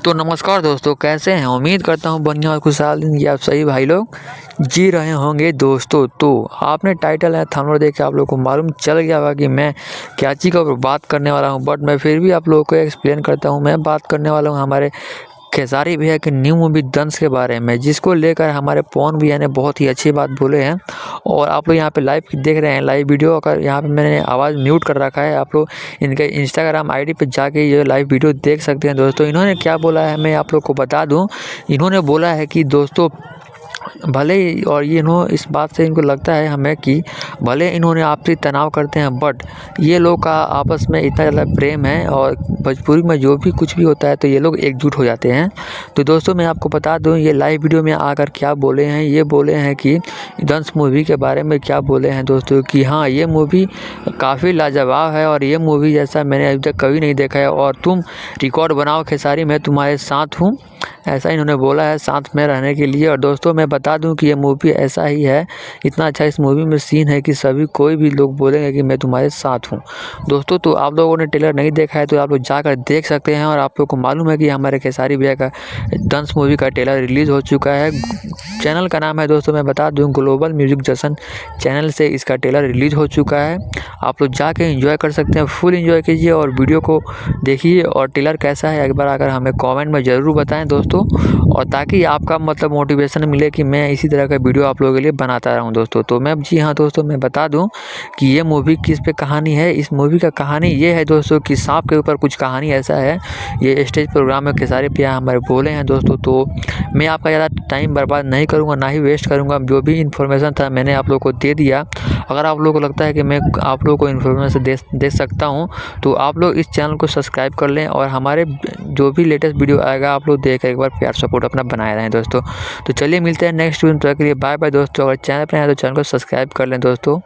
तो नमस्कार दोस्तों, कैसे हैं? उम्मीद करता हूँ बढ़िया और खुशहाल ज़िंदगी आप सभी भाई लोग जी रहे होंगे। दोस्तों तो आपने टाइटल या थंबनेल देख के आप लोगों को मालूम चल गया होगा कि मैं क्या चीज़ का बात करने वाला हूँ, बट मैं फिर भी आप लोगों को एक्सप्लेन करता हूँ। मैं बात करने वाला हूँ हमारे खेसारी भैया की न्यू मूवी दंश के बारे में, जिसको लेकर हमारे पवन भैया ने बहुत ही अच्छी बात बोले हैं। और आप लोग यहाँ पे लाइव देख रहे हैं लाइव वीडियो। अगर यहाँ पे मैंने आवाज़ म्यूट कर रखा है, आप लोग इनके इंस्टाग्राम आईडी पे जाके ये लाइव वीडियो देख सकते हैं। दोस्तों इन्होंने क्या बोला है मैं आप लोग को बता दूँ। इन्होंने बोला है कि दोस्तों भले ही, और ये इन्होंने इस बात से इनको लगता है हमें कि भले इन्होंने आपसी तनाव करते हैं, बट ये लोग का आपस में इतना ज़्यादा प्रेम है और भोजपुरी में जो भी कुछ भी होता है तो ये लोग एकजुट हो जाते हैं। तो दोस्तों मैं आपको बता दूं ये लाइव वीडियो में आकर क्या बोले हैं। ये बोले हैं कि दंश मूवी के बारे में क्या बोले हैं दोस्तों, कि हाँ ये मूवी काफ़ी लाजवाब है और ये मूवी जैसा मैंने अभी तक कभी नहीं देखा है, और तुम रिकॉर्ड बनाओ खेसारी, मैं तुम्हारे साथ हूँ, ऐसा इन्होंने बोला है साथ में रहने के लिए। और दोस्तों मैं बता दूं कि ये मूवी ऐसा ही है, इतना अच्छा इस मूवी में सीन है कि सभी कोई भी लोग बोलेंगे कि मैं तुम्हारे साथ हूं। दोस्तों तो आप लोगों ने ट्रेलर नहीं देखा है तो आप लोग जाकर देख सकते हैं। और आप लोग को मालूम है कि हमारे खेसारी भैया का दंश मूवी का ट्रेलर रिलीज़ हो चुका है। चैनल का नाम है दोस्तों मैं बता दूं ग्लोबल म्यूजिक जशन चैनल से इसका ट्रेलर रिलीज़ हो चुका है। आप लोग जाके एंजॉय कर सकते हैं, फुल एंजॉय कीजिए और वीडियो को देखिए। और ट्रेलर कैसा है एक बार आकर हमें कमेंट में ज़रूर बताएं दोस्तों, और ताकि आपका मतलब मोटिवेशन मिले कि मैं इसी तरह का वीडियो आप लोगों के लिए बनाता रहूं दोस्तों। तो मैं जी हाँ दोस्तों मैं बता दूं कि ये मूवी किस पे कहानी है। इस मूवी का कहानी ये है दोस्तों कि सांप के ऊपर कुछ कहानी ऐसा है। ये स्टेज प्रोग्राम में खेसारी भैया हमारे बोले हैं दोस्तों। तो मैं आपका ज़्यादा टाइम बर्बाद नहीं करूँगा, ना ही वेस्ट करूँगा। जो भी इन्फॉर्मेशन था मैंने आप लोगों को दे दिया। अगर आप लोगों को लगता है कि मैं आप लोगों को इन्फॉर्मेशन दे सकता हूँ तो आप लोग इस चैनल को सब्सक्राइब कर लें, और हमारे जो भी लेटेस्ट वीडियो आएगा आप लोग देख एक बार प्यार सपोर्ट अपना बनाए रहें दोस्तों। तो चलिए मिलते हैं नेक्स्ट वीडियो में, तो के लिए बाय बाय दोस्तों। अगर चैनल पर आए तो चैनल को सब्सक्राइब कर लें दोस्तों।